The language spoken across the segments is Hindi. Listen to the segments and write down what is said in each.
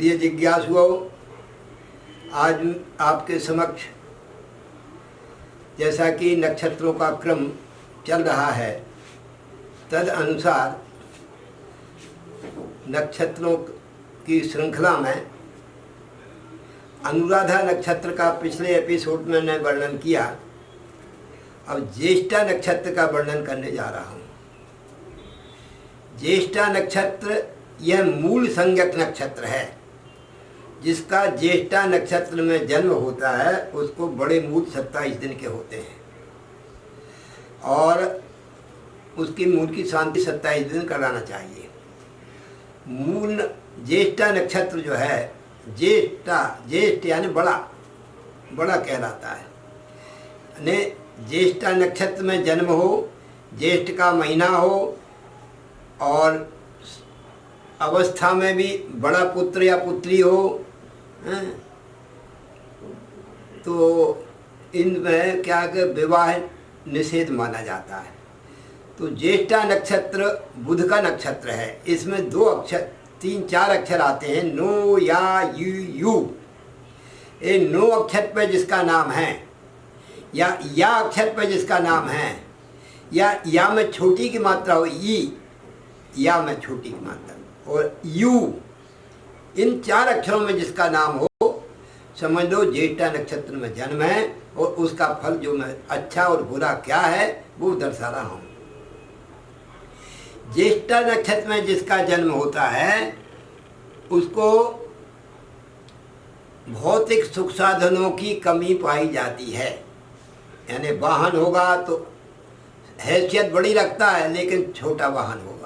प्रिय जिज्ञासुओं, आज आपके समक्ष जैसा कि नक्षत्रों का क्रम चल रहा है, तद अनुसार नक्षत्रों की श्रृंखला में अनुराधा नक्षत्र का पिछले एपिसोड में मैंने वर्णन किया। अब ज्येष्ठा नक्षत्र का वर्णन करने जा रहा हूँ। ज्येष्ठा नक्षत्र यह मूल संज्ञक नक्षत्र है। जिसका ज्येष्ठा नक्षत्र में जन्म होता है उसको बड़े मूल 27 दिन के होते हैं और उसकी मूल की शांति 27 दिन कराना चाहिए। मूल ज्येष्ठा नक्षत्र जो है, ज्येष्ठ यानी बड़ा कहलाता है। यानी ज्येष्ठा नक्षत्र में जन्म हो, ज्येष्ठ का महीना हो और अवस्था में भी बड़ा पुत्र या पुत्री हो, तो इनमें क्या कि विवाह निषेध माना जाता है। तो ज्येष्ठा नक्षत्र बुध का नक्षत्र है। इसमें 3-4 अक्षर आते हैं, नो, या, यू। ये नो अक्षर पे जिसका नाम है या अक्षर पे जिसका नाम है या में छोटी की मात्रा हो, या में छोटी की मात्रा, और यू, इन 4 अक्षरों में जिसका नाम हो, समझ लो ज्येष्ठा नक्षत्र में जन्म है। और उसका फल जो मैं अच्छा और बुरा क्या है वो दर्शा रहा हूँ। ज्येष्ठा नक्षत्र में जिसका जन्म होता है उसको भौतिक सुख साधनों की कमी पाई जाती है। यानी वाहन होगा तो हैसियत बड़ी रखता है लेकिन छोटा वाहन होगा।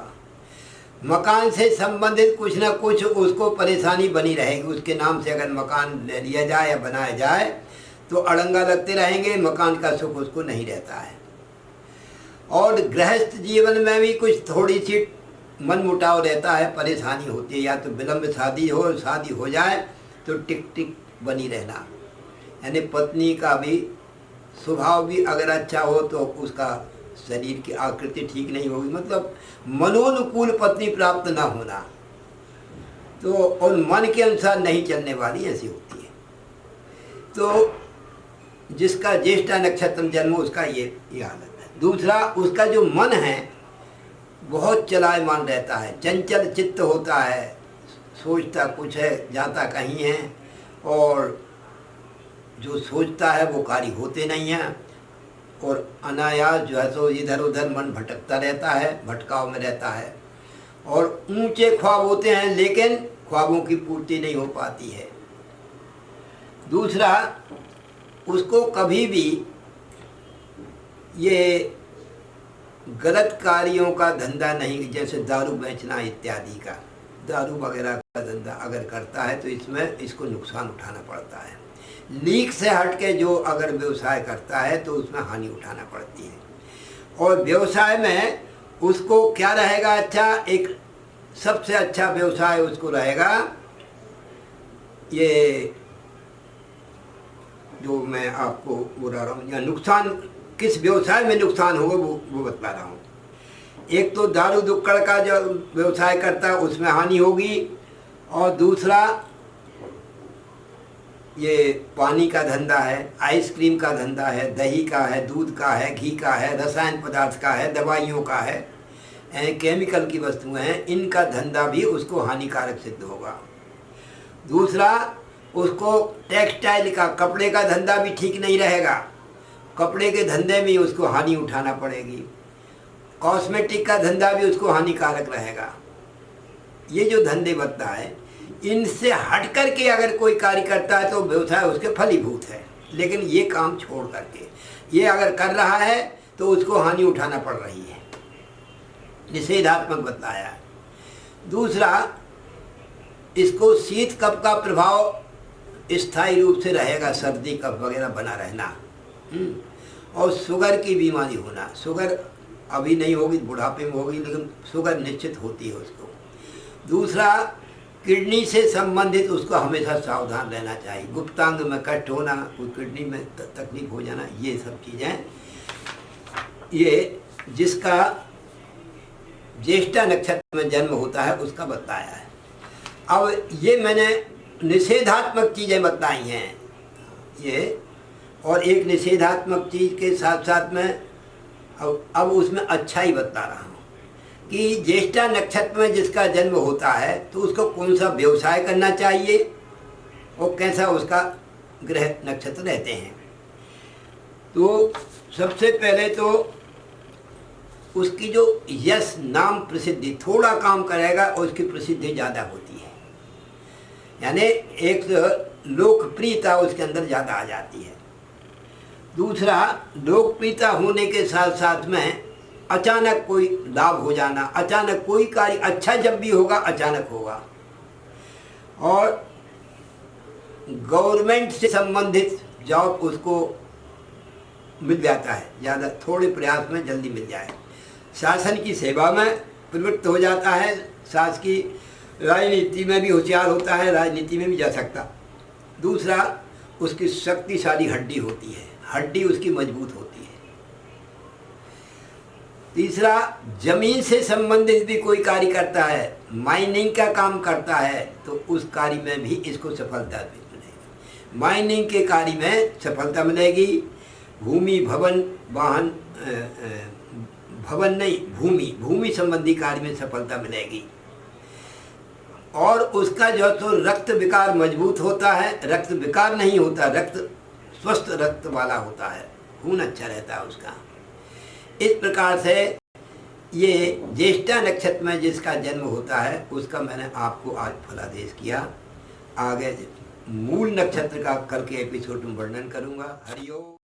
मकान से संबंधित कुछ ना कुछ उसको परेशानी बनी रहेगी। उसके नाम से अगर मकान ले लिया जाए या बनाया जाए तो अड़ंगा लगते रहेंगे, मकान का सुख उसको नहीं रहता है। और गृहस्थ जीवन में भी कुछ थोड़ी सी मन मुटाव रहता है, परेशानी होती है। या तो विलंब शादी हो जाए तो टिक टिक बनी रहना। यानी पत्नी का भी स्वभाव भी अगर अच्छा हो तो उसका शरीर की आकृति ठीक नहीं होगी, मतलब मनोनुकूल पत्नी प्राप्त ना होना, तो और मन के अनुसार नहीं चलने वाली ऐसी होती है। तो जिसका ज्येष्ठा नक्षत्र जन्म उसका ये हालत है। दूसरा, उसका जो मन है बहुत चलायमान रहता है, चंचल चित्त होता है, सोचता कुछ है जाता कहीं है, और जो सोचता है वो कार्य होते नहीं हैं, और अनायास जो है तो इधर उधर मन भटकता रहता है, भटकाव में रहता है। और ऊंचे ख्वाब होते हैं लेकिन ख्वाबों की पूर्ति नहीं हो पाती है। दूसरा, उसको कभी भी ये गलत कार्यों का धंधा नहीं, जैसे दारू बेचना इत्यादि का, दारू वगैरह का धंधा अगर करता है तो इसमें इसको नुकसान उठाना पड़ता है। लीक से हट के जो अगर व्यवसाय करता है तो उसमें हानि उठाना पड़ती है। और व्यवसाय में उसको क्या रहेगा अच्छा, एक सबसे अच्छा व्यवसाय उसको रहेगा ये जो मैं आपको बोला रहा हूँ, या नुकसान किस व्यवसाय में नुकसान होगा वो बता रहा हूँ। एक तो दारू दुक्कड़ का जो व्यवसाय करता है उसमें हानि होगी, और दूसरा ये पानी का धंधा है, आइसक्रीम का धंधा है, दही का है, दूध का है, घी का है, रसायन पदार्थ का है, दवाइयों का है, केमिकल की वस्तुएं हैं, इनका धंधा भी उसको हानिकारक सिद्ध होगा। दूसरा, उसको टेक्सटाइल का, कपड़े का धंधा भी ठीक नहीं रहेगा, कपड़े के धंधे में उसको हानि उठाना पड़ेगी। कॉस्मेटिक का धंधा भी उसको हानिकारक रहेगा। ये जो धंधे बता है, इनसे हट करके अगर कोई कार्य करता है तो व्यवसाय उसके फलीभूत है। लेकिन ये काम छोड़ करके ये अगर कर रहा है तो उसको हानि उठाना पड़ रही है, निषेधात्मक बताया है। दूसरा, इसको शीत कफ का प्रभाव स्थायी रूप से रहेगा, सर्दी कफ वगैरह बना रहना, और शुगर की बीमारी होना। शुगर अभी नहीं होगी, बुढ़ापे में होगी, लेकिन शुगर निश्चित होती है उसको। दूसरा, किडनी से संबंधित उसको हमेशा सावधान रहना चाहिए। गुप्तांग में कष्ट होना, किडनी में तकलीफ हो जाना, ये सब चीज़ें ये जिसका ज्येष्ठा नक्षत्र में जन्म होता है उसका बताया है। अब ये मैंने निषेधात्मक चीज़ें बताई हैं ये, और एक निषेधात्मक चीज़ के साथ साथ में अब उसमें अच्छा ही बता रहा हूँ कि ज्येष्ठा नक्षत्र में जिसका जन्म होता है तो उसको कौन सा व्यवसाय करना चाहिए और कैसा उसका ग्रह नक्षत्र रहते हैं। तो सबसे पहले तो उसकी जो यश नाम प्रसिद्धि, थोड़ा काम करेगा और उसकी प्रसिद्धि ज़्यादा होती है, यानी एक लोकप्रियता उसके अंदर ज़्यादा आ जाती है। दूसरा, लोकप्रियता होने के साथ साथ में अचानक कोई लाभ हो जाना, अचानक कोई कार्य अच्छा जब भी होगा अचानक होगा, और गवर्नमेंट से संबंधित जॉब उसको मिल जाता है, ज़्यादा थोड़े प्रयास में जल्दी मिल जाए। शासन की सेवा में प्रवृत्त हो जाता है, शासकीय राजनीति में भी होशियार होता है, राजनीति में भी जा सकता। दूसरा, उसकी शक्तिशाली हड्डी होती है, हड्डी उसकी मजबूत होती है। तीसरा, जमीन से संबंधित भी कोई कार्य करता है, माइनिंग का काम करता है, तो उस कार्य में भी इसको सफलता मिलेगी। माइनिंग के कार्य में सफलता मिलेगी। भूमि भवन वाहन भवन नहीं भूमि संबंधी कार्य में सफलता मिलेगी। और उसका जो तो रक्त विकार मजबूत होता है, रक्त विकार नहीं होता, रक्त स्वस्थ रक्त वाला होता है, खून अच्छा रहता है उसका। इस प्रकार से ये ज्येष्ठा नक्षत्र में जिसका जन्म होता है उसका मैंने आपको आज फलादेश किया। आगे मूल नक्षत्र का कल के एपिसोड में वर्णन करूँगा। हरिओम।